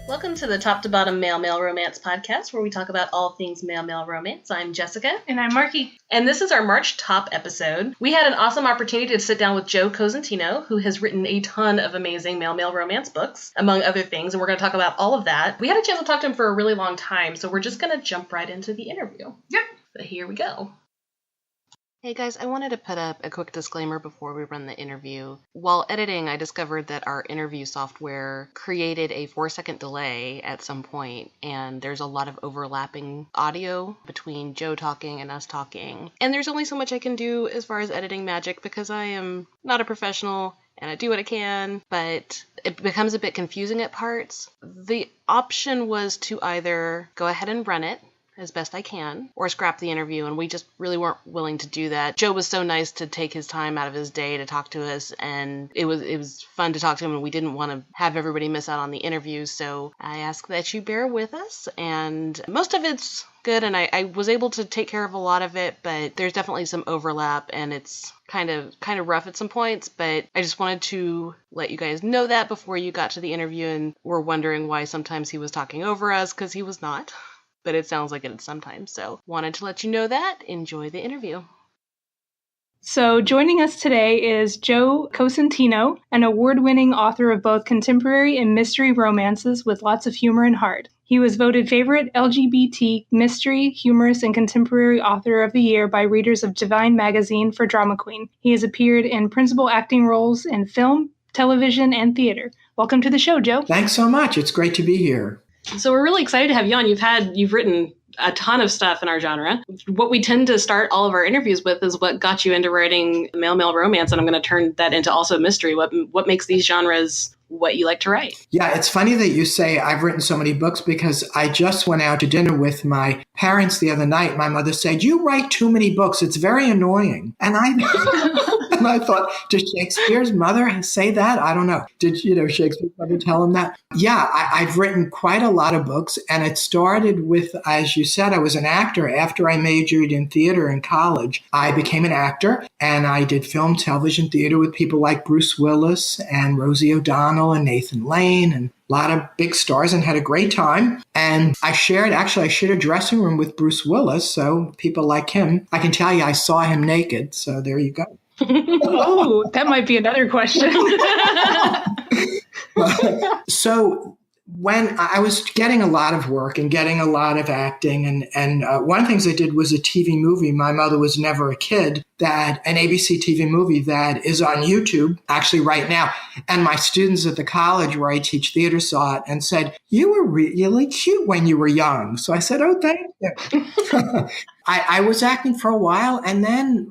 Welcome to the Top to Bottom Male Romance podcast, where we talk about all things male romance. I'm Jessica. And I'm Markie. And this is our March top episode. We had an awesome opportunity to sit down with Joe Cosentino, who has written a ton of amazing male romance books, among other things, and we're going to talk about all of that. We had a chance to talk to him for a really long time, so we're just going to jump right into the interview. Yep. So here we go. Hey guys, I wanted to put up a quick disclaimer before we run the interview. While editing, I discovered that our interview software created a 4-second delay at some point, and there's a lot of overlapping audio between Joe talking and us talking. And there's only so much I can do as far as editing magic because I am not a professional and I do what I can, but it becomes a bit confusing at parts. The option was to either go ahead and run it as best I can, or scrap the interview, and we just really weren't willing to do that. Joe was so nice to take his time out of his day to talk to us, and it was fun to talk to him, and we didn't want to have everybody miss out on the interview, so I ask that you bear with us, and most of it's good, and I was able to take care of a lot of it, but there's definitely some overlap, and it's kind of rough at some points, but I just wanted to let you guys know that before you got to the interview and were wondering why sometimes he was talking over us, because he was not. But it sounds like it sometimes, so wanted to let you know that. Enjoy the interview. So joining us today is Joe Cosentino, an award-winning author of both contemporary and mystery romances with lots of humor and heart. He was voted favorite LGBT mystery, humorous, and contemporary author of the year by readers of Divine Magazine for Drama Queen. He has appeared in principal acting roles in film, television, and theater. Welcome to the show, Joe. Thanks so much. It's great to be here. So we're really excited to have you on. You've written a ton of stuff in our genre. What we tend to start all of our interviews with is what got you into writing male romance, and I'm going to turn that into also mystery. What makes these genres what you like to write? Yeah, it's funny that you say I've written so many books because I just went out to dinner with my parents the other night. My mother said, "You write too many books. It's very annoying." And I thought, did Shakespeare's mother say that? I don't know. Did Shakespeare's mother tell him that? Yeah, I've written quite a lot of books, and it started with, as you said, I was an actor. After I majored in theater in college, I became an actor, and I did film, television, theater with people like Bruce Willis and Rosie O'Donnell and Nathan Lane and a lot of big stars, and had a great time. And I shared a dressing room with Bruce Willis, so people like him. I can tell you I saw him naked, so there you go. Oh, that might be another question. So when I was getting a lot of work and getting a lot of acting, and one of the things I did was a TV movie, My Mother Was Never a Kid, an ABC TV movie that is on YouTube actually right now. And my students at the college where I teach theater saw it and said, "You were really cute when you were young." So I said, "Oh, thank you." I was acting for a while, and then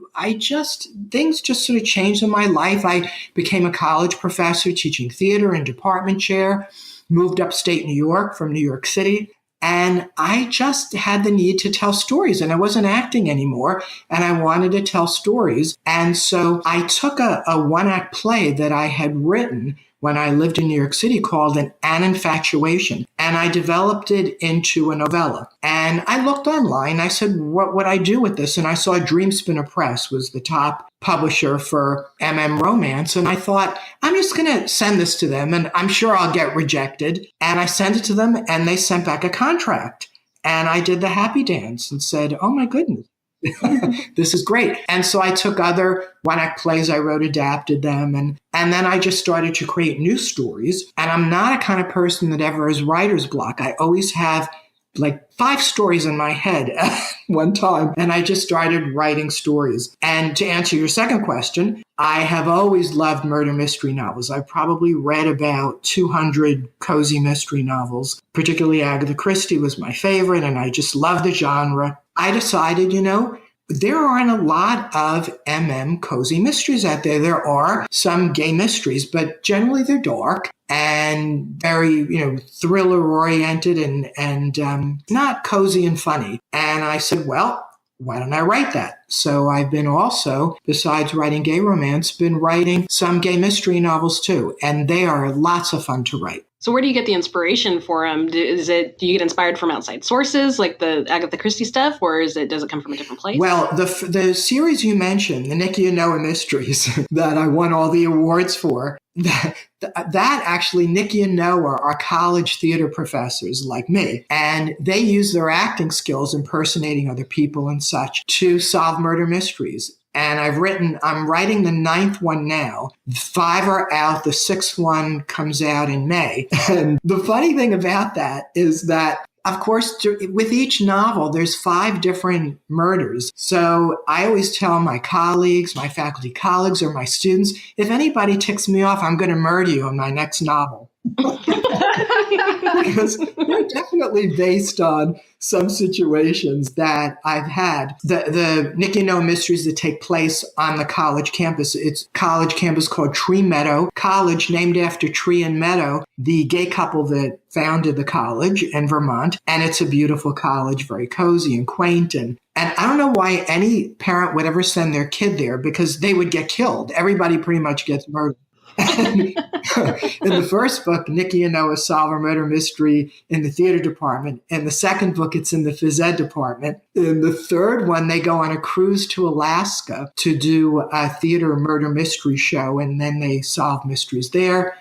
things just sort of changed in my life. I became a college professor teaching theater and department chair, moved upstate New York from New York City, and I just had the need to tell stories, and I wasn't acting anymore, and I wanted to tell stories. And so I took a one-act play that I had written when I lived in New York City called An Infatuation, and I developed it into a novella. And I looked online. I said, what would I do with this? And I saw Dreamspinner Press was the top publisher for romance. And I thought, I'm just going to send this to them, and I'm sure I'll get rejected. And I sent it to them, and they sent back a contract. And I did the happy dance and said, oh my goodness. This is great. And so I took other one-act plays I wrote, adapted them, and then I just started to create new stories. And I'm not a kind of person that ever has writer's block. I always have like 5 stories in my head at one time, and I just started writing stories. And to answer your second question, I have always loved murder mystery novels. I've probably read about 200 cozy mystery novels. Particularly Agatha Christie was my favorite, and I just love the genre. I decided, there aren't a lot of cozy mysteries out there. There are some gay mysteries, but generally they're dark and very, thriller oriented and not cozy and funny. And I said, well, why don't I write that? So I've been also, besides writing gay romance, been writing some gay mystery novels too. And they are lots of fun to write. So where do you get the inspiration for them? Do you get inspired from outside sources like the Agatha Christie stuff, or does it come from a different place? Well, the series you mentioned, the Nikki and Noah Mysteries, that I won all the awards for, that actually, Nikki and Noah are college theater professors like me, and they use their acting skills impersonating other people and such to solve murder mysteries. And I'm writing the 9th one now. 5 are out. The 6th one comes out in May. And the funny thing about that is that, of course, with each novel, there's 5 different murders. So I always tell my colleagues, my faculty colleagues, or my students, if anybody ticks me off, I'm going to murder you in my next novel. Because they're definitely based on some situations that I've had. The Nikki and Noah Mysteries that take place on the college campus. It's college campus called Tree Meadow College, named after Tree and Meadow, the gay couple that founded the college in Vermont. And it's a beautiful college, very cozy and quaint. And I don't know why any parent would ever send their kid there, because they would get killed. Everybody pretty much gets murdered. In the first book, Nikki and Noah solve a murder mystery in the theater department. In the second book, it's in the phys ed department. In the third one, they go on a cruise to Alaska to do a theater murder mystery show, and then they solve mysteries there.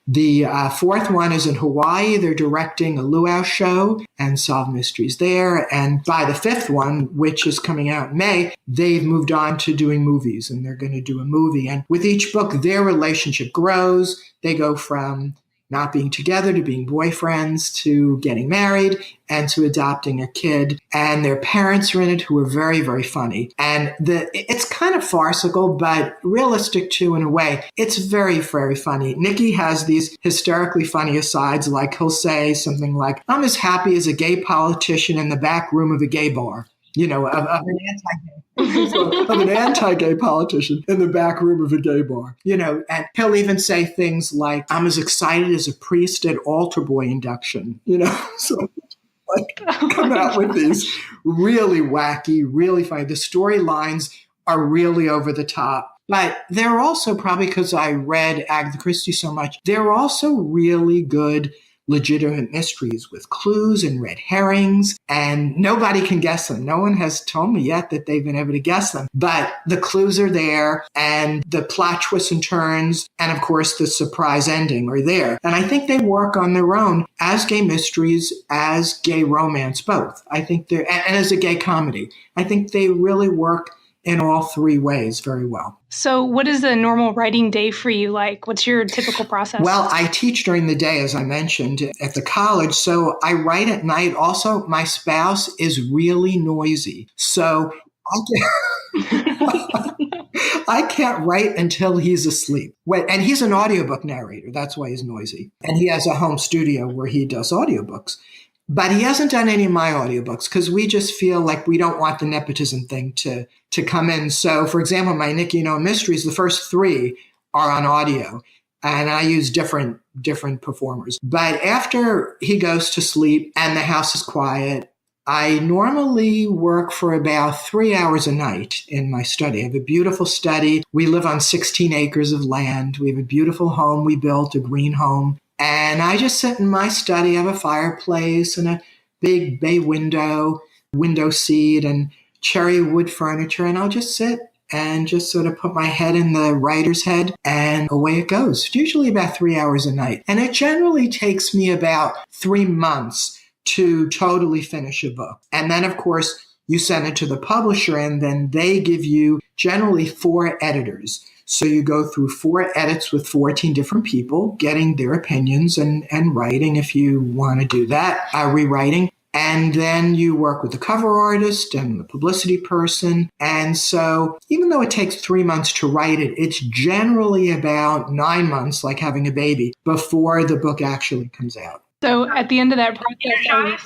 The fourth one is in Hawaii. They're directing a luau show and solve mysteries there. And by the 5th one, which is coming out in May, they've moved on to doing movies, and they're going to do a movie. And with each book, their relationship grows. They go from not being together to being boyfriends to getting married and to adopting a kid. And their parents are in it, who are very, very funny. And it's kind of farcical, but realistic too in a way. It's very, very funny. Nikki has these hysterically funny asides, like he'll say something like, "I'm as happy as a gay politician in the back room of a gay bar." Of an anti-gay politician in the back room of a gay bar. And he'll even say things like, "I'm as excited as a priest at altar boy induction." So come out with these really wacky, really funny. The storylines are really over the top. But they're also, probably because I read Agatha Christie so much, they're also really good legitimate mysteries with clues and red herrings, and nobody can guess them. No one has told me yet that they've been able to guess them, but the clues are there, and the plot twists and turns, and of course the surprise ending are there. And I think they work on their own as gay mysteries, as gay romance, both. I think and as a gay comedy. I think they really work in all 3 ways very well. So what is a normal writing day for you like? What's your typical process? Well, I teach during the day, as I mentioned, at the college, so I write at night. Also, my spouse is really noisy, so I can't write until he's asleep. And he's an audiobook narrator. That's why he's noisy. And he has a home studio where he does audiobooks. But he hasn't done any of my audiobooks because we just feel like we don't want the nepotism thing to come in. So, for example, my Nikki and Noah Mysteries, the first 3 are on audio, and I use different performers. But after he goes to sleep and the house is quiet, I normally work for about 3 hours a night in my study. I have a beautiful study. We live on 16 acres of land. We have a beautiful home we built, a green home. And I just sit in my study. I have a fireplace and a big bay window seat and cherry wood furniture. And I'll just sit and just sort of put my head in the writer's head, and away it goes. It's usually about 3 hours a night. And it generally takes me about 3 months to totally finish a book. And then, of course, you send it to the publisher, and then they give you generally 4 editors. So you go through 4 edits with 14 different people, getting their opinions and writing if you want to do that, rewriting. And then you work with the cover artist and the publicity person. And so even though it takes 3 months to write it, it's generally about 9 months, like having a baby, before the book actually comes out. So at the end of that process, are you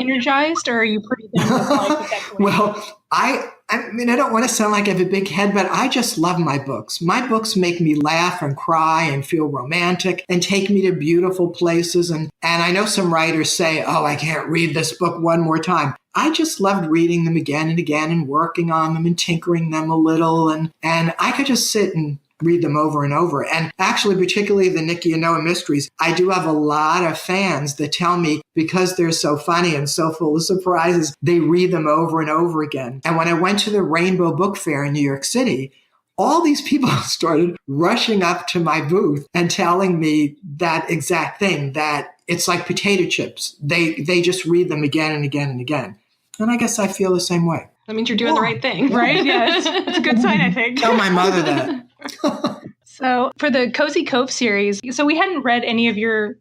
energized, or are you pretty done with life at that point? Well, I mean, I don't want to sound like I have a big head, but I just love my books. My books make me laugh and cry and feel romantic and take me to beautiful places. And I know some writers say, "Oh, I can't read this book one more time." I just loved reading them again and again and working on them and tinkering them a little. And I could just sit and read them over and over. And actually, particularly the Nikki and Noah mysteries, I do have a lot of fans that tell me because they're so funny and so full of surprises, they read them over and over again. And when I went to the Rainbow Book Fair in New York City, all these people started rushing up to my booth and telling me that exact thing, that it's like potato chips. They just read them again and again and again. And I guess I feel the same way. That means you're doing the right thing. Right? Yeah, it's a good sign, I think. Tell my mother that. So for the Cozi Cove series, so we hadn't read any of your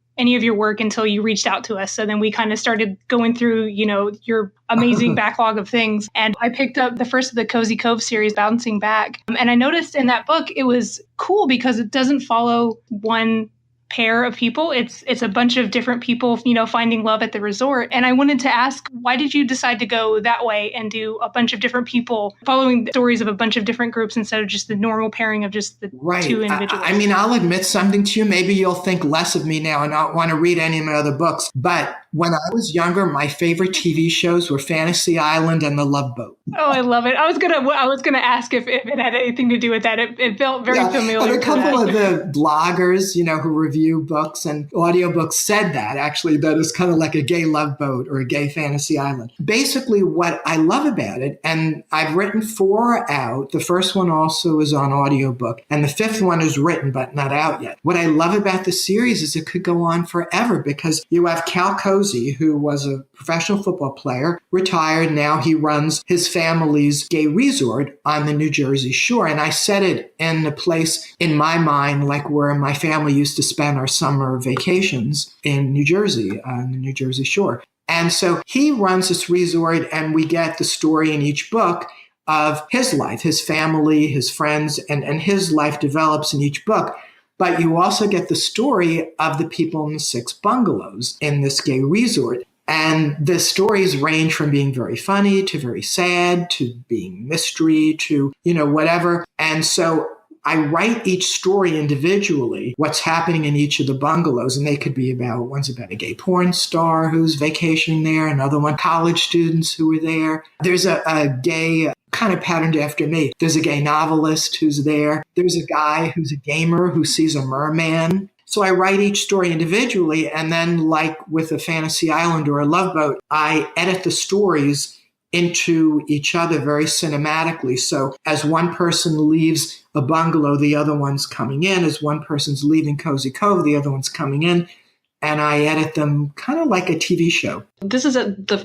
work until you reached out to us. So then we kind of started going through, your amazing backlog of things. And I picked up the first of the Cozi Cove series, Bouncing Back. And I noticed in that book, it was cool because it doesn't follow one pair of people. It's a bunch of different people, finding love at the resort. And I wanted to ask, why did you decide to go that way and do a bunch of different people following the stories of a bunch of different groups instead of just the normal pairing of just the two individuals? I mean, I'll admit something to you. Maybe you'll think less of me now and not want to read any of my other books. But when I was younger, my favorite TV shows were Fantasy Island and The Love Boat. Oh, I love it. I was gonna ask if it had anything to do with that. It felt very familiar. And a couple of the bloggers, who review books and audiobooks said that it's kind of like a gay Love Boat or a gay Fantasy Island. Basically, what I love about it, and I've written 4 out. The first one also is on audiobook, and the 5th one is written but not out yet. What I love about the series is it could go on forever because you have Cal Cozi, who was a professional football player, retired. Now he runs his family's gay resort on the New Jersey shore. And I set it in a place in my mind, like where my family used to spend our summer vacations in New Jersey, on the New Jersey shore. And so he runs this resort, and we get the story in each book of his life, his family, his friends, and his life develops in each book. But you also get the story of the people in the 6 bungalows in this gay resort. And the stories range from being very funny to very sad to being mystery to, whatever. And so I write each story individually, what's happening in each of the bungalows. And they could be one's about a gay porn star who's vacationing there, another one, college students who are there. There's a gay, kind of patterned after me. There's a gay novelist who's there. There's a guy who's a gamer who sees a merman. So I write each story individually, and then like with a Fantasy Island or a Love Boat, I edit the stories into each other very cinematically. So as one person leaves a bungalow, the other one's coming in. As one person's leaving Cozi Cove, the other one's coming in. And I edit them kind of like a TV show. This is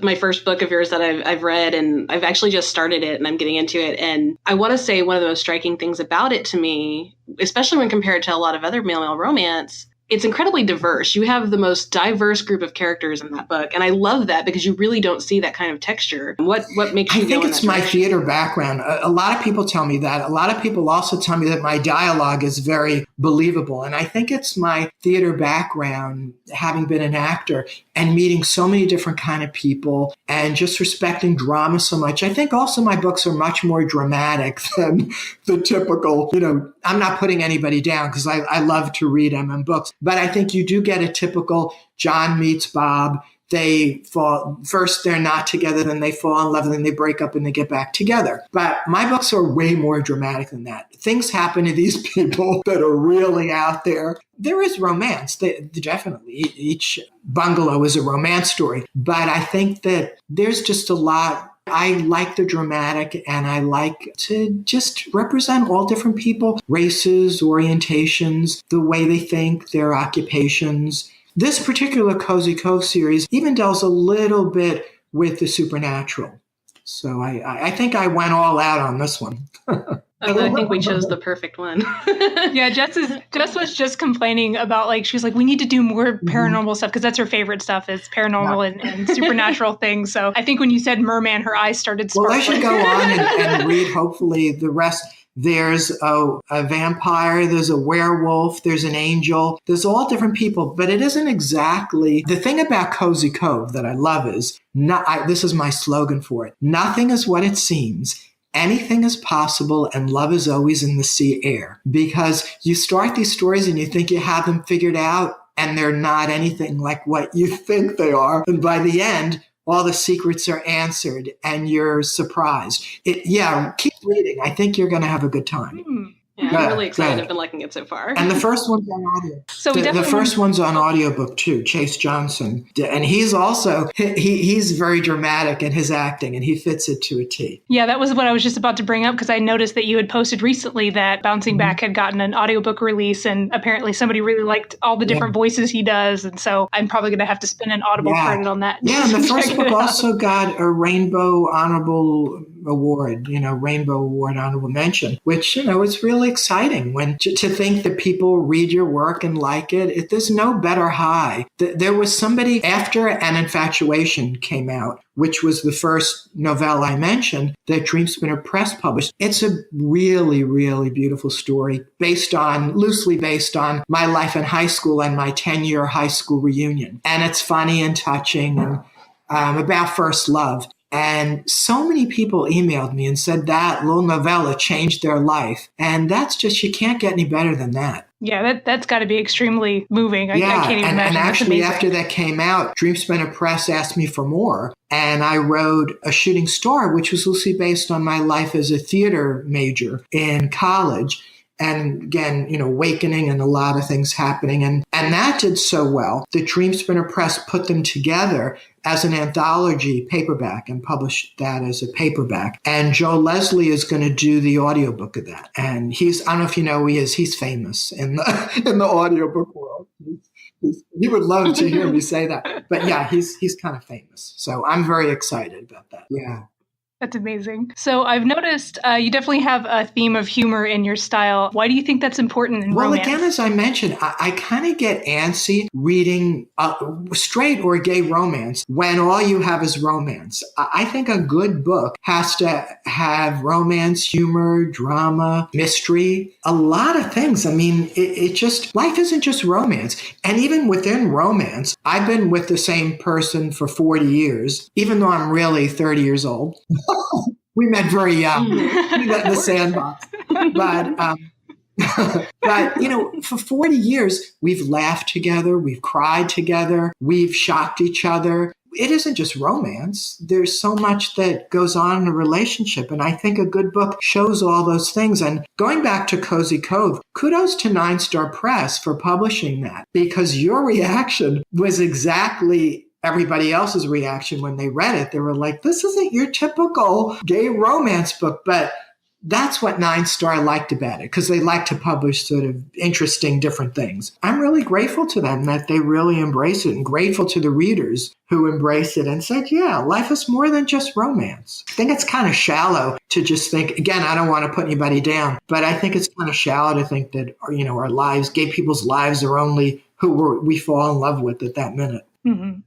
my first book of yours that I've read, and I've actually just started it, and I'm getting into it. And I want to say one of the most striking things about it to me, especially when compared to a lot of other male-male romance, it's incredibly diverse. You have the most diverse group of characters in that book. And I love that because you really don't see that kind of texture. What makes you I think it's my theater background. A lot of people tell me that. A lot of people also tell me that my dialogue is very believable. And I think it's my theater background, having been an actor and meeting so many different kind of people and just respecting drama so much. I think also my books are much more dramatic than the typical, I'm not putting anybody down because I love to read MM books. But I think you do get a typical John meets Bob. They fall first, they're not together, then they fall in love, and then they break up and they get back together. But my books are way more dramatic than that. Things happen to these people that are really out there. There is romance. Definitely. Each bungalow is a romance story. But I think that there's just a lot. I like the dramatic, and I like to just represent all different people, races, orientations, the way they think, their occupations. This particular Cozi Cove series even deals a little bit with the supernatural. So I think I went all out on this one. I think we chose the perfect one. Yeah, Jess was just complaining about she's like, we need to do more paranormal stuff because that's her favorite stuff is paranormal and supernatural things. So I think when you said merman, her eyes started sparkling. Well, I should go on and read hopefully the rest. There's a vampire, there's a werewolf, there's an angel, there's all different people, but it isn't exactly, the thing about Cozi Cove that I love is, this is my slogan for it, nothing is what it seems. Anything is possible, and love is always in the sea air. Because you start these stories and you think you have them figured out, and they're not anything like what you think they are. And by the end, all the secrets are answered, and you're surprised. Keep reading. I think you're going to have a good time. Yeah, I'm really excited. I've been liking it so far. And the first one's on audio. So the first one's on audiobook too, Chase Johnson. And he's also, he's very dramatic in his acting and he fits it to a T. Yeah, that was what I was just about to bring up because I noticed that you had posted recently that Bouncing Back had gotten an audiobook release and apparently somebody really liked all the different voices he does. And so I'm probably going to have to spend an Audible credit on that. Yeah, and the first book also got a Rainbow Honorable Award, Rainbow Award Honorable Mention, which, is really exciting when to think that people read your work and like it. There's no better high. There was somebody after An Infatuation came out, which was the first novella I mentioned that Dreamspinner Press published. It's a really, really beautiful story loosely based on my life in high school and my 10-year high school reunion. And it's funny and touching and about first love. And so many people emailed me and said that little novella changed their life. And that's just, you can't get any better than that. Yeah, that's got to be extremely moving. I can't even imagine. And actually, after that came out, Dreamspinner Press asked me for more. And I wrote A Shooting Star, which was loosely based on my life as a theater major in college. And again, awakening and a lot of things happening. And that did so well that Dreamspinner Press put them together as an anthology paperback and published that as a paperback. And Joe Leslie is going to do the audiobook of that. And I don't know if you know who he is, he's famous in the audiobook world. He would love to hear me say that. But yeah, he's kind of famous. So I'm very excited about that. Yeah. That's amazing. So I've noticed you definitely have a theme of humor in your style. Why do you think that's important in romance? Well, again, as I mentioned, I kind of get antsy reading straight or gay romance when all you have is romance. I think a good book has to have romance, humor, drama, mystery, a lot of things. I mean, life isn't just romance. And even within romance, I've been with the same person for 40 years, even though I'm really 30 years old. We met very young. We met in the sandbox. But for 40 years, we've laughed together. We've cried together. We've shocked each other. It isn't just romance. There's so much that goes on in a relationship. And I think a good book shows all those things. And going back to Cozi Cove, kudos to 9 Star Press for publishing that, because your reaction was exactly everybody else's reaction when they read it. They were like, this isn't your typical gay romance book, but that's what 9 Star liked about it, because they like to publish sort of interesting, different things. I'm really grateful to them that they really embrace it, and grateful to the readers who embraced it and said, yeah, life is more than just romance. I think it's kind of shallow to just think, again, I don't want to put anybody down, but I think it's kind of shallow to think that, our lives, gay people's lives, are only who we fall in love with at that minute. Mm-hmm.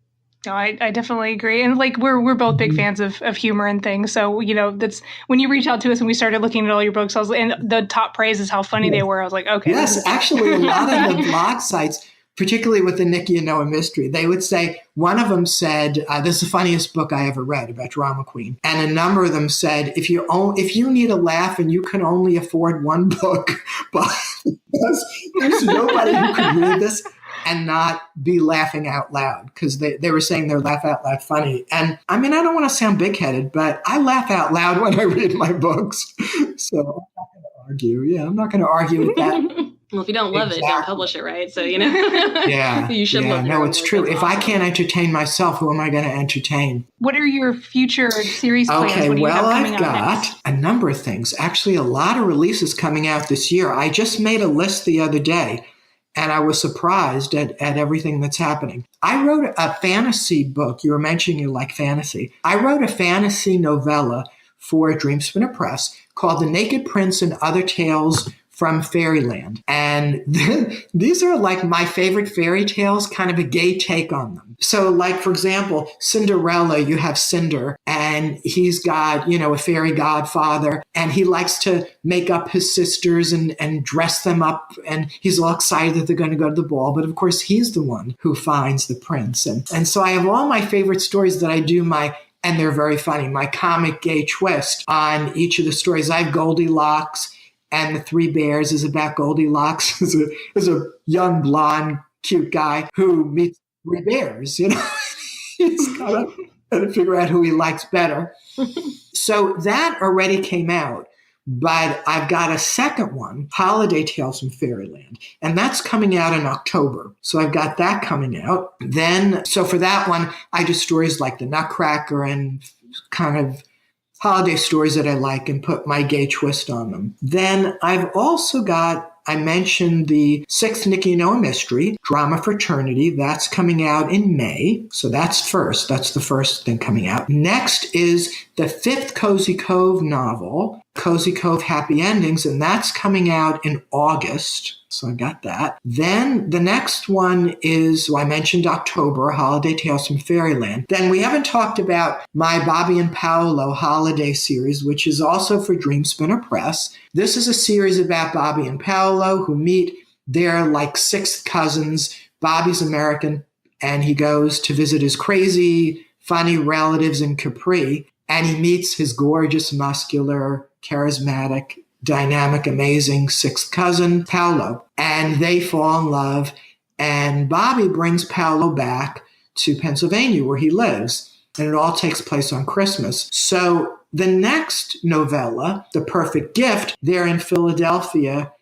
No, I definitely agree. And we're both big fans of humor and things. So, that's when you reached out to us and we started looking at all your books, and the top praise is how funny they were. I was like, okay. Yes, actually, a lot of the blog sites, particularly with the Nikki and Noah mystery, they would say, one of them said, this is the funniest book I ever read about Drama Queen. And a number of them said, if you need a laugh and you can only afford one book, but there's nobody who could read this and not be laughing out loud, because they were saying they're laugh out loud funny. And I mean, I don't want to sound big-headed, but I laugh out loud when I read my books. So I'm not going to argue. Yeah, I'm not going to argue with that. Well, if you don't love it, don't publish it, right? So, yeah, you should love it. No, it's true. If I can't entertain myself, who am I going to entertain? What are your future series plans? Okay, what do you have coming I've got next? a number of things. Actually, a lot of releases coming out this year. I just made a list the other day, and I was surprised at everything that's happening. I wrote a fantasy book. You were mentioning you like fantasy. I wrote a fantasy novella for Dreamspinner Press called The Naked Prince and Other Tales from Fairyland. And these are like my favorite fairy tales, kind of a gay take on them. So like, for example, Cinderella, you have Cinder, and he's got, a fairy godfather, and he likes to make up his sisters and dress them up. And he's all excited that they're going to go to the ball. But of course, he's the one who finds the prince. And so I have all my favorite stories that I do and they're very funny, my comic gay twist on each of the stories. I have Goldilocks, and The Three Bears is about Goldilocks is a young, blonde, cute guy who meets three bears, He's got to figure out who he likes better. So that already came out. But I've got a second one, Holiday Tales from Fairyland, and that's coming out in October. So I've got that coming out. Then, so for that one, I do stories like The Nutcracker and kind of holiday stories that I like and put my gay twist on them. Then I've also got, I mentioned the sixth Nikki and Noah mystery, Drama Fraternity. That's coming out in May. So that's first. That's the first thing coming out. Next is the fifth Cozi Cove novel, Cozi Cove Happy Endings, and that's coming out in August. So I got that. Then the next one is, well, I mentioned October, Holiday Tales from Fairyland. Then we haven't talked about my Bobby and Paolo holiday series, which is also for Dreamspinner Press. This is a series about Bobby and Paolo who meet their like sixth cousins. Bobby's American, and he goes to visit his crazy, funny relatives in Capri, and he meets his gorgeous, muscular, charismatic, dynamic, amazing sixth cousin, Paolo, and they fall in love, and Bobby brings Paolo back to Pennsylvania where he lives, and it all takes place on Christmas. So the next novella, The Perfect Gift, they're in Philadelphia,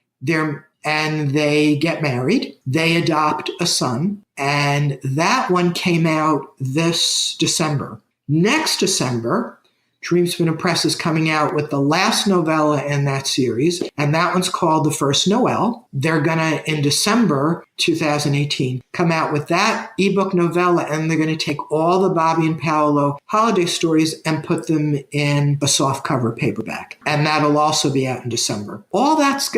and they get married, they adopt a son, and that one came out this December. Next December, Dreamspinner Press is coming out with the last novella in that series, and that one's called The First Noel. They're going to, in December 2018, come out with that ebook novella, and they're going to take all the Bobby and Paolo holiday stories and put them in a softcover paperback. And that'll also be out in December. All that's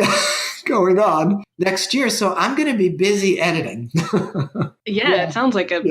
going on next year, so I'm going to be busy editing. Yeah, it sounds like a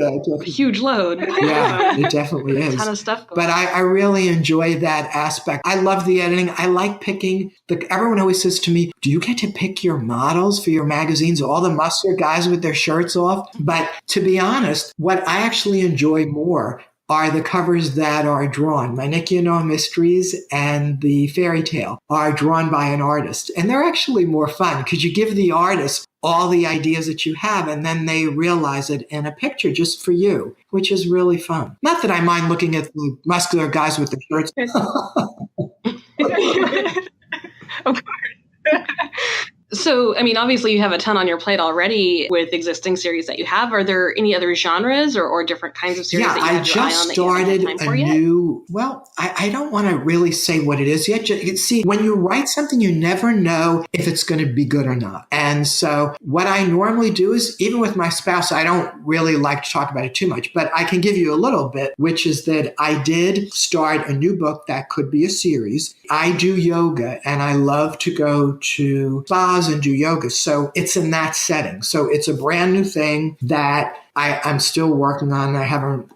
huge load. Yeah, it definitely is. A ton of stuff going But I really enjoy that aspect. I love the editing. I like picking. Everyone always says to me, do you get to pick your models for your magazines? All the muscular guys with their shirts off? But to be honest, what I actually enjoy more are the covers that are drawn. My Nikki and Noah Mysteries and the Fairy Tale are drawn by an artist. And they're actually more fun because you give the artist all the ideas that you have, and then they realize it in a picture just for you, which is really fun. Not that I mind looking at the muscular guys with the shirts. Of course. So, I mean, obviously you have a ton on your plate already with existing series that you have. Are there any other genres or different kinds of series that you have your eye on that you haven't had time for yet? Well, I don't want to really say what it is yet. See, when you write something, you never know if it's going to be good or not. And so what I normally do is, even with my spouse, I don't really like to talk about it too much, but I can give you a little bit, which is that I did start a new book that could be a series. I do yoga, and I love to go to spas and do yoga. So it's in that setting. So it's a brand new thing that I'm still working on. I haven't,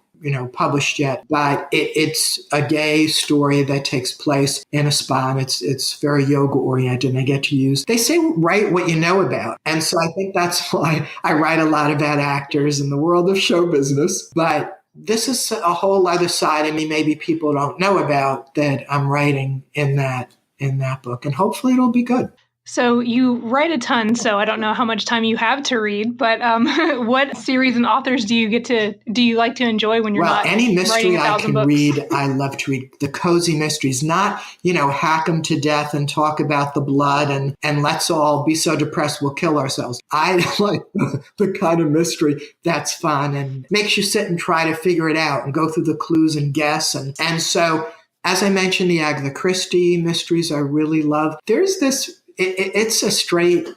published yet, but it's a gay story that takes place in a spa, and it's very yoga oriented, and I get to use, they say, write what you know about. And so I think that's why I write a lot about actors in the world of show business. But this is a whole other side of me maybe people don't know about that I'm writing in that book, and hopefully it'll be good. So you write a ton, so I don't know how much time you have to read, but what series and authors do you like to enjoy when you're not writing 1,000 any mystery I can books? read, I love to read the cozy mysteries, not, hack them to death and talk about the blood and let's all be so depressed we'll kill ourselves. I like the kind of mystery that's fun and makes you sit and try to figure it out and go through the clues and guess. And so, as I mentioned, the Agatha Christie mysteries I really love. There's this, it's a straight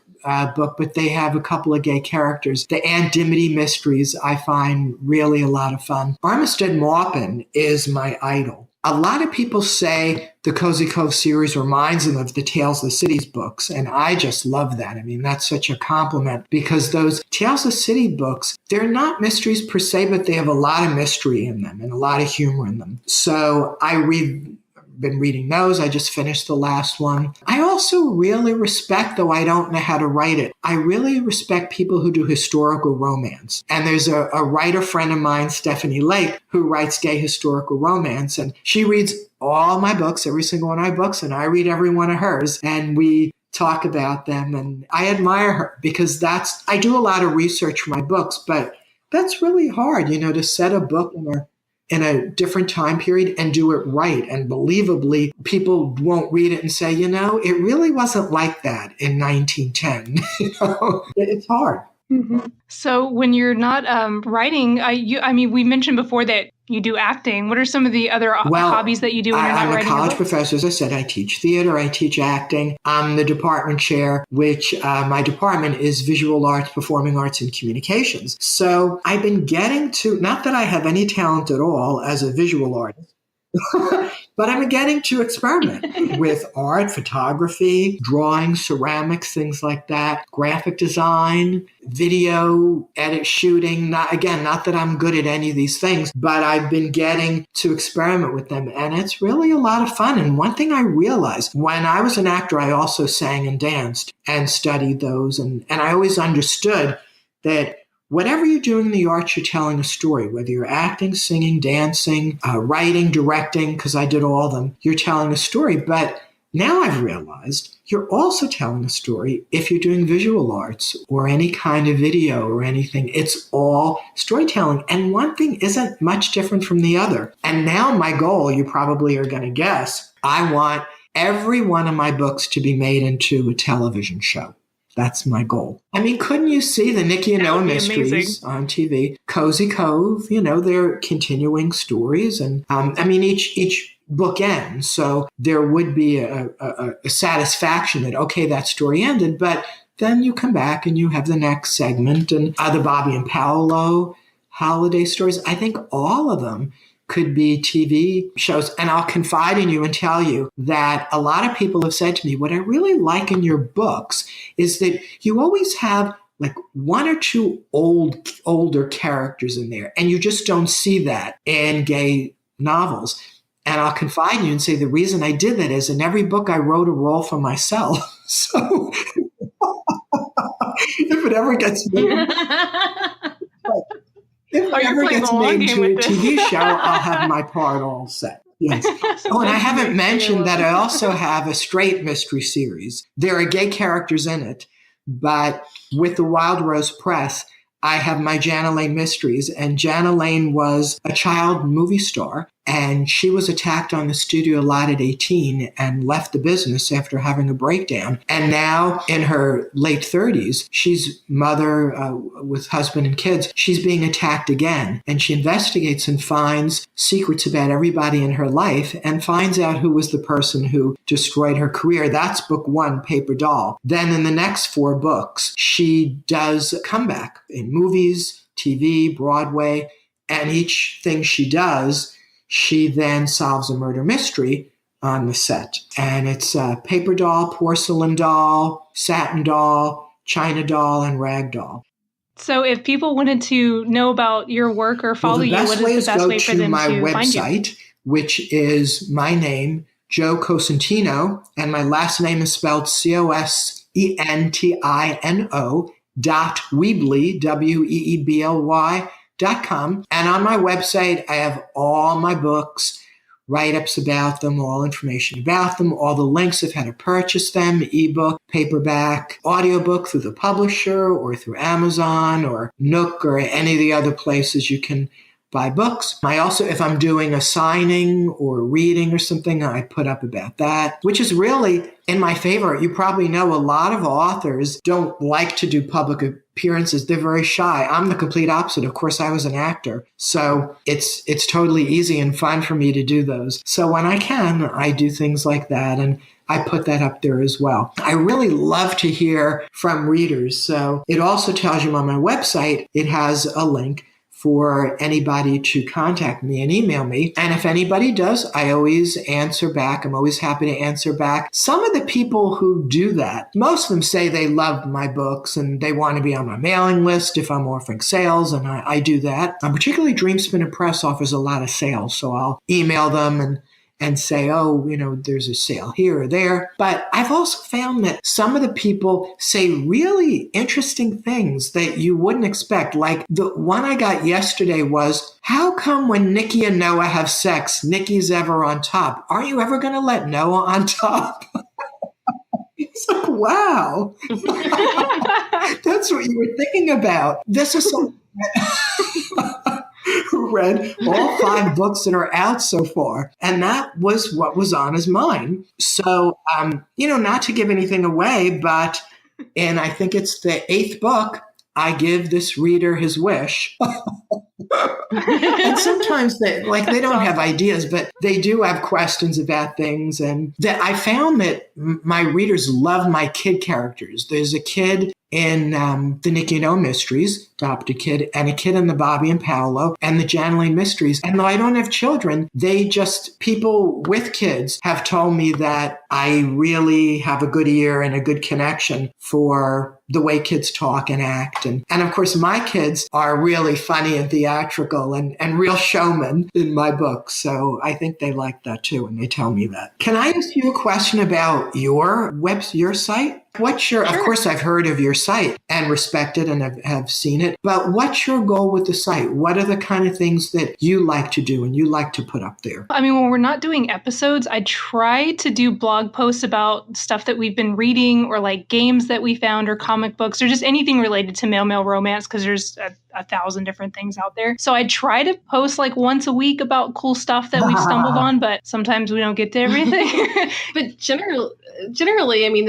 book, but they have a couple of gay characters. The Aunt Dimity mysteries I find really a lot of fun. Armistead Maupin is my idol. A lot of people say the Cozi Cove series reminds them of the Tales of the Cities books, and I just love that. I mean, that's such a compliment because those Tales of the City books, they're not mysteries per se, but they have a lot of mystery in them and a lot of humor in them. So been reading those. I just finished the last one. I also really respect, though I don't know how to write it, I really respect people who do historical romance. And there's a writer friend of mine, Stephanie Lake, who writes gay historical romance. And she reads all my books, every single one of my books, and I read every one of hers. And we talk about them. And I admire her because I do a lot of research for my books, but that's really hard, to set a book in in a different time period and do it right and believably, people won't read it and say, it really wasn't like that in 1910. It's hard. Mm-hmm. So when you're not writing, we mentioned before that you do acting. What are some of the other hobbies that you do when you're not writing? I'm a college professor. As I said, I teach theater, I teach acting. I'm the department chair, which my department is visual arts, performing arts, and communications. So I've been getting to, not that I have any talent at all as a visual artist, but I'm getting to experiment with art, photography, drawing, ceramics, things like that, graphic design, video, shooting. Not that I'm good at any of these things, but I've been getting to experiment with them. And it's really a lot of fun. And one thing I realized, when I was an actor, I also sang and danced and studied those. And I always understood that whatever you're doing in the arts, you're telling a story, whether you're acting, singing, dancing, writing, directing, because I did all of them, you're telling a story. But now I've realized you're also telling a story if you're doing visual arts or any kind of video or anything. It's all storytelling. And one thing isn't much different from the other. And now my goal, you probably are going to guess, I want every one of my books to be made into a television show. That's my goal. Couldn't you see the Nikki and Noah mysteries on TV? Cozi Cove, they're continuing stories. And each book ends. So there would be a satisfaction that, okay, that story ended. But then you come back and you have the next segment and the Bobby and Paolo holiday stories. I think all of them could be TV shows. And I'll confide in you and tell you that a lot of people have said to me, what I really like in your books is that you always have like one or two older characters in there. And you just don't see that in gay novels. And I'll confide in you and say, the reason I did that is in every book I wrote a role for myself. So if it ever gets made, if it ever gets made into a TV show, I'll have my part all set. Yes. Oh, and I haven't mentioned that I also have a straight mystery series. There are gay characters in it, but with the Wild Rose Press, I have my Jana Lane Mysteries. And Jana Lane was a child movie star, and she was attacked on the studio lot at 18 and left the business after having a breakdown. And now in her late 30s, she's mother with husband and kids. She's being attacked again. And she investigates and finds secrets about everybody in her life and finds out who was the person who destroyed her career. That's book 1, Paper Doll. Then in the next 4 books, she does a comeback in movies, TV, Broadway, and each thing she does, she then solves a murder mystery on the set. And it's paper doll, porcelain doll, satin doll, china doll, and rag doll. So if people wanted to know about your work or follow you, what is the best way for them to find you? Go to my website, which is my name, Joe Cosentino, and my last name is spelled Cosentino .weebly, weebly.com. And on my website, I have all my books, write-ups about them, all information about them, all the links of how to purchase them, ebook, paperback, audiobook through the publisher or through Amazon or Nook or any of the other places you can buy books. I also, if I'm doing a signing or reading or something, I put up about that, which is really in my favor. You probably know a lot of authors don't like to do public appearances. They're very shy. I'm the complete opposite. Of course, I was an actor, so it's totally easy and fun for me to do those. So when I can, I do things like that, and I put that up there as well. I really love to hear from readers. So it also tells you on my website, it has a link for anybody to contact me and email me. And if anybody does, I always answer back. I'm always happy to answer back. Some of the people who do that, most of them say they love my books and they want to be on my mailing list if I'm offering sales, and I do that. Particularly Dreamspinner Press offers a lot of sales, so I'll email them and say, oh, there's a sale here or there. But I've also found that some of the people say really interesting things that you wouldn't expect. Like the one I got yesterday was, how come when Nikki and Noah have sex, Nikki's ever on top? Are you ever going to let Noah on top? It's like, wow. That's what you were thinking about. This is something who read all 5 books that are out so far. And that was what was on his mind. So, not to give anything away, but I think it's the 8th book, I give this reader his wish. And sometimes they don't have ideas, but they do have questions about things. And that I found that my readers love my kid characters. There's a kid in the Nikki and O Mysteries, adopted kid, and a kid in the Bobby and Paolo and the Janaline Mysteries. And though I don't have children, people with kids have told me that I really have a good ear and a good connection for the way kids talk and act. And of course, my kids are really funny and theatrical and real showmen in my books. So I think they like that too, and they tell me that. Can I ask you a question about your site? Of course, I've heard of your site and respect it and have seen it, but what's your goal with the site? What are the kind of things that you like to do and you like to put up there? I mean, when we're not doing episodes, I try to do blog posts about stuff that we've been reading or like games that we found or comic books or just anything related to male romance, because there's a 1,000 different things out there. So I try to post like once a week about cool stuff that we've stumbled on, but sometimes we don't get to everything. But generally, I mean,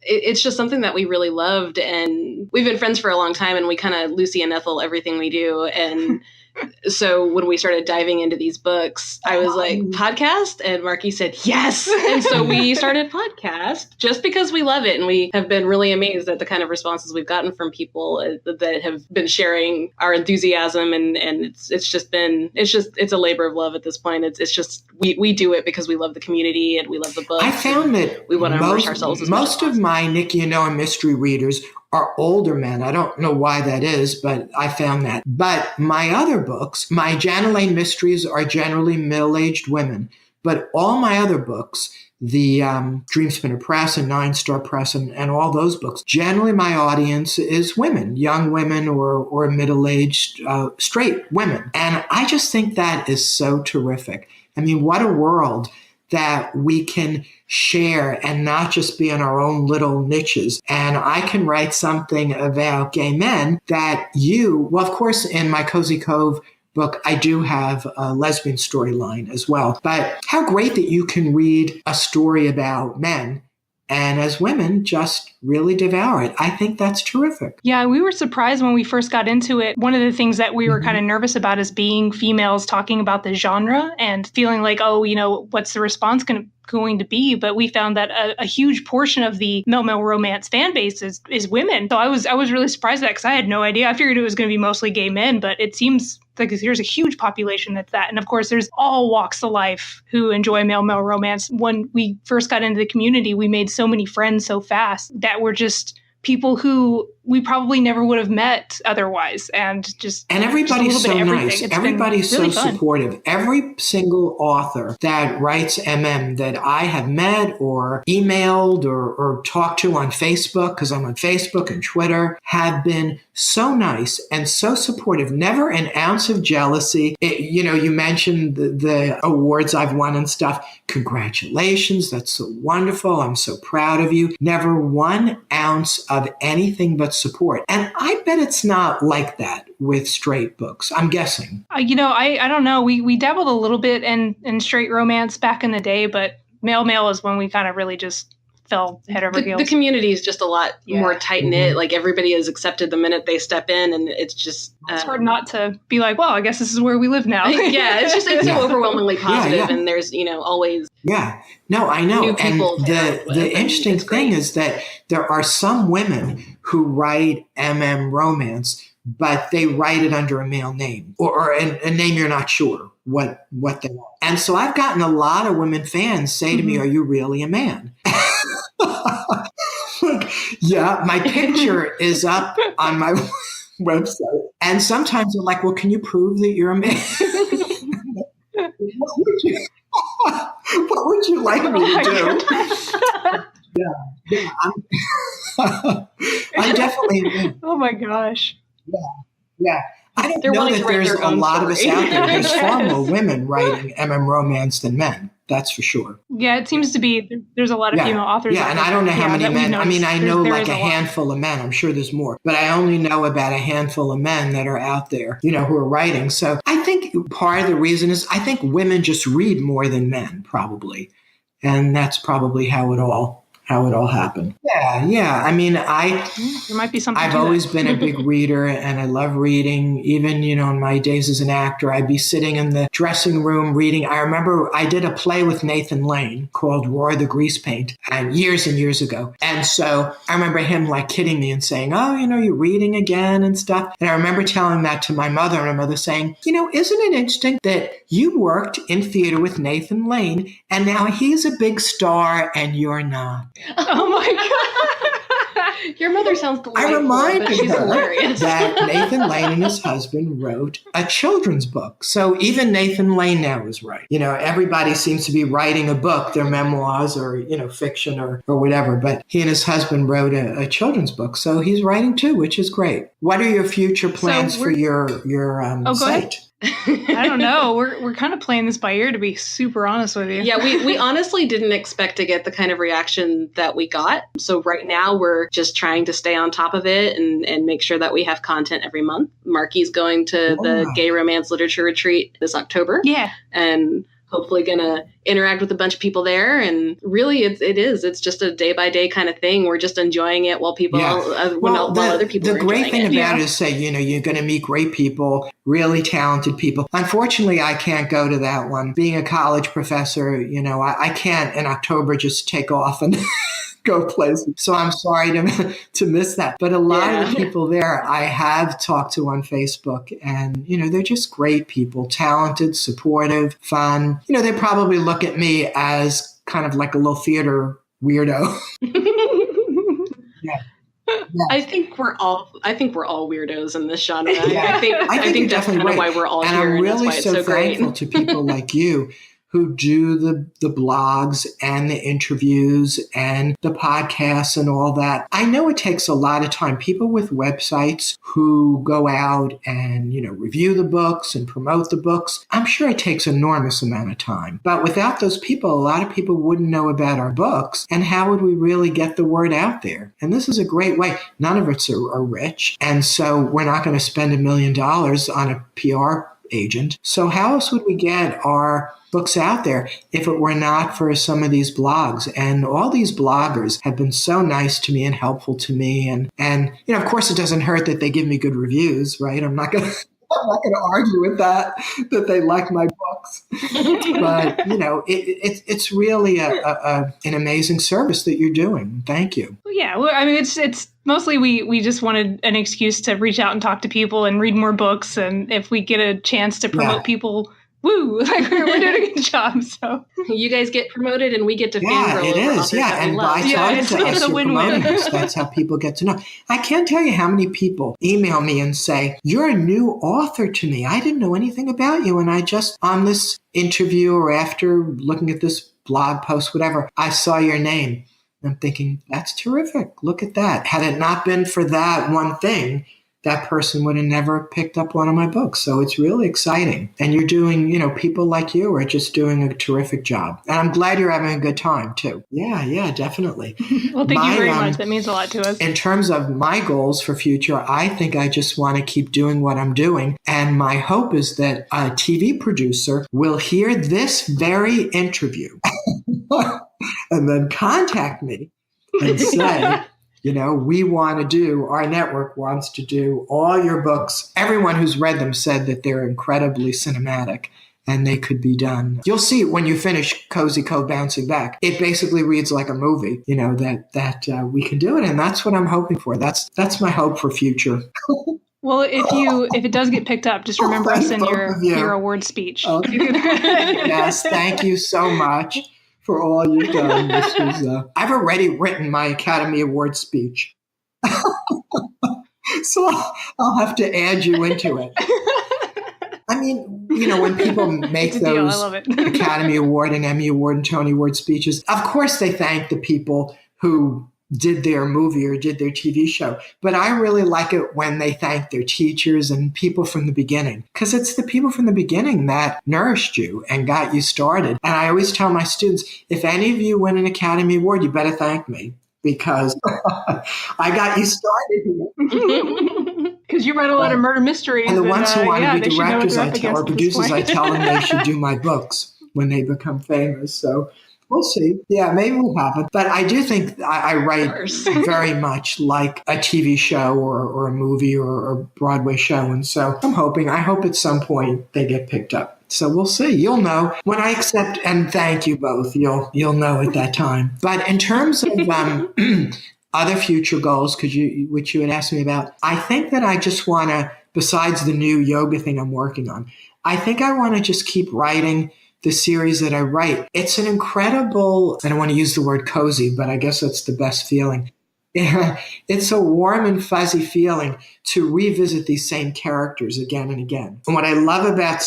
it's just something that we really loved, and we've been friends for a long time, and we kind of Lucy and Ethel everything we do. And so when we started diving into these books, I was like, podcast? And Markie said, yes. And so we started podcast just because we love it. And we have been really amazed at the kind of responses we've gotten from people that have been sharing our enthusiasm. And it's a labor of love at this point. It's just, we do it because we love the community and we love the books. I found that we want to immerse ourselves as most of my Nikki and Noah mystery readers are older men. I don't know why that is, but I found that. But my other books, my Janaline Mysteries, are generally middle-aged women. But all my other books, the Dreamspinner Press and Nine Star Press and all those books, generally my audience is women, young women or middle-aged straight women. And I just think that is so terrific. I mean, what a world that we can share and not just be in our own little niches. And I can write something about gay men that of course, in my Cozi Cove book, I do have a lesbian storyline as well. But how great that you can read a story about men and as women just really devour it. I think that's terrific. Yeah, we were surprised when we first got into it. One of the things that we were kind of nervous about is being females talking about the genre and feeling like, what's the response going to be? But we found that a huge portion of the male romance fan base is women. So I was really surprised at that because I had no idea. I figured it was going to be mostly gay men, but it seems like there's a huge population that's that. And of course, there's all walks of life who enjoy male romance. When we first got into the community, we made so many friends so fast that were just people who we probably never would have met otherwise. And everybody's so nice. Everybody's really so fun. supportive. Every single author that writes that I have met or emailed or talked to on Facebook, because I'm on Facebook and Twitter, have been so nice and so supportive. Never an ounce of jealousy. You mentioned the awards I've won and stuff. Congratulations. That's so wonderful. I'm so proud of you. Never 1 ounce of anything but support. And I bet it's not like that with straight books. I'm guessing. I don't know. We dabbled a little bit in straight romance back in the day, but male is when we kind of really just fell head over heels. The community is just a lot more tight-knit. Like everybody is accepted the minute they step in, and it's just it's hard not to be like, well, I guess this is where we live now. It's so overwhelmingly positive, and there's always No, I know. new people. And the interesting thing is that there are some women who write romance, but they write it under a male name or a name you're not sure what they want. And so I've gotten a lot of women fans say to me, "Are you really a man?" Yeah, my picture is up on my website. And sometimes they're like, well, can you prove that you're a man? What would you like me to do? Yeah, I'm definitely a man. Oh my gosh. Yeah. I don't know that there's a lot of us out there. There's far more women writing romance than men. That's for sure. Yeah, it seems to be, there's a lot of female authors. Yeah, and I don't know how many men. I mean, I know like a lot. handful of men. I'm sure there's more, but I only know about a handful of men that are out there, who are writing. So I think part of the reason is I think women just read more than men, probably. And that's probably how it all happened. Yeah. I mean, there might be something. I've always been a big reader, and I love reading. Even, in my days as an actor, I'd be sitting in the dressing room reading. I remember I did a play with Nathan Lane called Roar the Grease Paint, and years ago. And so I remember him like kidding me and saying, "Oh, you're reading again and stuff." And I remember telling that to my mother, and my mother saying, "Isn't it interesting that you worked in theater with Nathan Lane, and now he's a big star and you're not?" Oh my God. Your mother sounds delightful. I reminded she's her hilarious. that Nathan Lane and his husband wrote a children's book. So even Nathan Lane now is right. Everybody seems to be writing a book, their memoirs or, fiction or whatever. But he and his husband wrote a children's book. So he's writing too, which is great. What are your future plans for your site? I don't know. We're kind of playing this by ear, to be super honest with you. Yeah, we honestly didn't expect to get the kind of reaction that we got. So right now we're just trying to stay on top of it and make sure that we have content every month. Markie's going to the Gay Romance Literature Retreat this October. Yeah. And hopefully going to interact with a bunch of people there. And really, it's just a day-by-day kind of thing. We're just enjoying it while people, while other people are enjoying it. The great thing about it is, say, you're going to meet great people, really talented people. Unfortunately, I can't go to that one. Being a college professor, I can't in October just take off and go places. So I'm sorry to miss that. But a lot of the people there I have talked to on Facebook, and, they're just great people, talented, supportive, fun. They probably look at me as kind of like a little theater weirdo. Yeah. I think we're all weirdos in this genre. Yeah. I think that's kind of why we're all and here. I'm really and that's why it's so thankful great. to people like you who do the blogs and the interviews and the podcasts and all that. I know it takes a lot of time. People with websites who go out and, review the books and promote the books, I'm sure it takes enormous amount of time. But without those people, a lot of people wouldn't know about our books. And how would we really get the word out there? And this is a great way. None of us are rich. And so we're not going to spend $1 million on a PR agent. So how else would we get our books out there if it were not for some of these blogs? And all these bloggers have been so nice to me and helpful to me. And of course, it doesn't hurt that they give me good reviews, right? I'm not going to argue with that they like my books. But, it's really an amazing service that you're doing. Thank you. Well, yeah. Well, I mean, it's mostly we just wanted an excuse to reach out and talk to people and read more books. And if we get a chance to promote people, woo, like we're doing a good job. So you guys get promoted and we get to fangirl. Yeah, it is. Yeah, and by talking to us, you're promoting us. That's how people get to know. I can't tell you how many people email me and say, "You're a new author to me. I didn't know anything about you. And I just, on this interview or after looking at this blog post, whatever, I saw your name." I'm thinking, that's terrific. Look at that. Had it not been for that one thing, that person would have never picked up one of my books. So it's really exciting. And you're doing, people like you are just doing a terrific job. And I'm glad you're having a good time too. Yeah, definitely. Well, thank you very much. That means a lot to us. In terms of my goals for future, I think I just want to keep doing what I'm doing. And my hope is that a TV producer will hear this very interview and then contact me and say, our network wants to do all your books. Everyone who's read them said that they're incredibly cinematic and they could be done. You'll see when you finish Cozi Cove Bouncing Back. It basically reads like a movie, that we can do it. And that's what I'm hoping for. That's my hope for future. Well, if it does get picked up, just remember us in your award speech. Okay. Yes, thank you so much for all you've done. I've already written my Academy Award speech. So I'll have to add you into it. I mean, when people make those Academy Award and Emmy Award and Tony Award speeches, of course they thank the people who did their movie or did their TV show. But I really like it when they thank their teachers and people from the beginning, because it's the people from the beginning that nourished you and got you started. And I always tell my students, if any of you win an Academy Award, you better thank me, because I got you started here. Because you read a lot of murder mysteries. And the ones who want to be directors, or producers, I tell them they should do my books when they become famous. So we'll see. Yeah, maybe we'll have it. But I do think I write very much like a TV show or a movie or a Broadway show. And so I hope at some point they get picked up. So we'll see. You'll know when I accept, and thank you both. You'll know at that time. But in terms of other future goals, which you had asked me about, I think that I just want to, besides the new yoga thing I'm working on, I think I want to just keep writing the series that I write. It's an incredible, I don't want to use the word cozy, but I guess that's the best feeling. It's a warm and fuzzy feeling to revisit these same characters again and again. And what I love about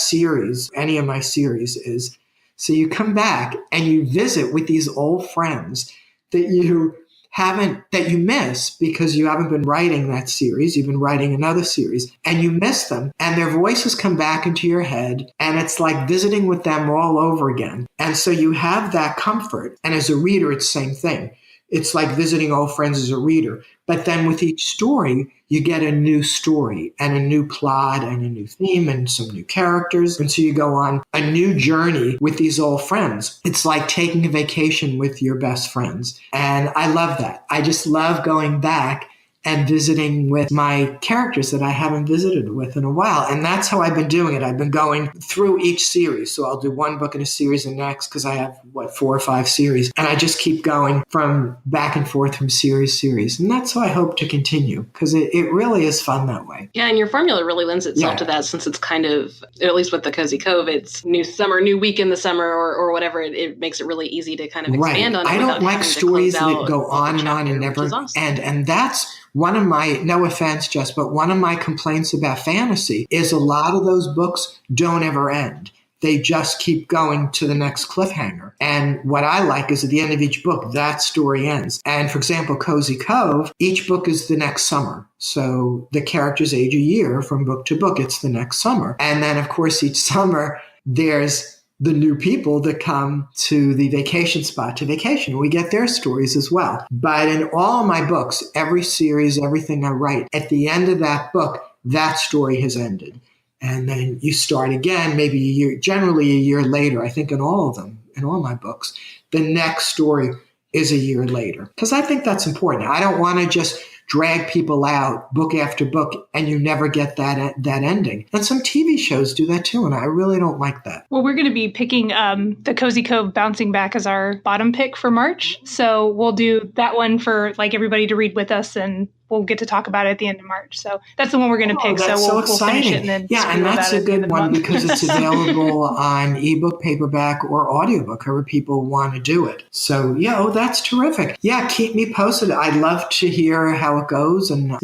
any of my series, is so you come back and you visit with these old friends that you miss because you haven't been writing that series. You've been writing another series and you miss them, and their voices come back into your head, and it's like visiting with them all over again. And so you have that comfort. And as a reader, it's the same thing. It's like visiting old friends as a reader. But then with each story, you get a new story and a new plot and a new theme and some new characters. And so you go on a new journey with these old friends. It's like taking a vacation with your best friends. And I love that. I just love going back and visiting with my characters that I haven't visited with in a while. And that's how I've been doing it. I've been going through each series. So I'll do one book in a series and next, because I have, 4 or 5 series. And I just keep going from back and forth from series to series. And that's how I hope to continue, because it really is fun that way. Yeah, and your formula really lends itself to that, since it's kind of, at least with the Cozi Cove, it's new summer, new week in the summer, or whatever. It makes it really easy to kind of expand on it. I don't like stories that go on and on and never end. And that's one of my, no offense, Jess, but one of my complaints about fantasy is a lot of those books don't ever end. They just keep going to the next cliffhanger. And what I like is at the end of each book, that story ends. And for example, Cozi Cove, each book is the next summer. So the characters age a year from book to book. It's the next summer. And then, of course, each summer, there's the new people that come to the vacation spot to vacation. We get their stories as well. But in all my books, every series, everything I write, at the end of that book, that story has ended. And then you start again, maybe generally a year later. I think in all of them, in all my books, the next story is a year later. Because I think that's important. I don't want to just drag people out book after book and you never get that ending. And some TV shows do that too, and I really don't like that. Well, we're going to be picking the Cozi Cove Bouncing Back as our bottom pick for March. So we'll do that one for everybody to read with us, and we'll get to talk about it at the end of March. So that's the one we're going to pick. That's so we'll exciting. Finish it and then and that's a good one because it's available on ebook, paperback, or audiobook, however people want to do it. So that's terrific. Yeah, keep me posted. I'd love to hear how it goes and,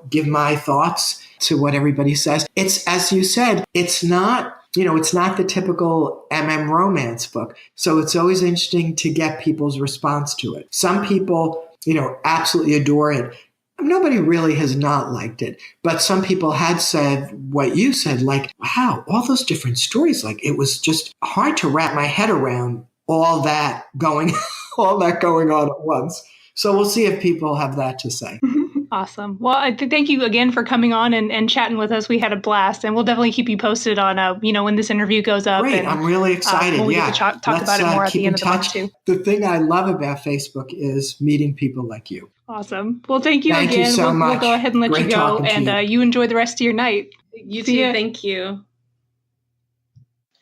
give my thoughts to what everybody says. It's, as you said, it's not the typical romance book. So it's always interesting to get people's response to it. Some people, absolutely adore it. Nobody really has not liked it, but some people had said what you said, like, wow, all those different stories. Like, it was just hard to wrap my head around all that going on at once. So we'll see if people have that to say. Awesome. Well, thank you again for coming on and chatting with us. We had a blast, and we'll definitely keep you posted on, when this interview goes up. Great. I'm really excited. We get to talk about it more at the end of the month, too. The thing I love about Facebook is meeting people like you. Awesome. Well, thank you again. Thank you so much. We'll go ahead and let you go, and you enjoy the rest of your night. You too. Thank you.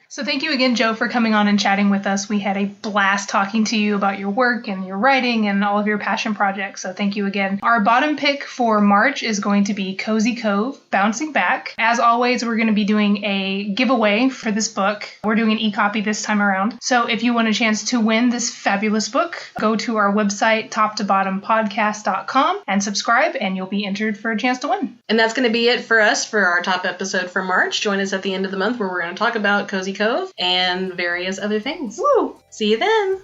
So thank you again, Joe, for coming on and chatting with us. We had a blast talking to you about your work and your writing and all of your passion projects. So thank you again. Our bottom pick for March is going to be Cozi Cove, Bouncing Back. As always, we're going to be doing a giveaway for this book. We're doing an e-copy this time around. So if you want a chance to win this fabulous book, go to our website, toptobottompodcast.com, and subscribe, and you'll be entered for a chance to win. And that's going to be it for us for our top episode for March. Join us at the end of the month where we're going to talk about Cozi Cove and various other things. Woo! See you then.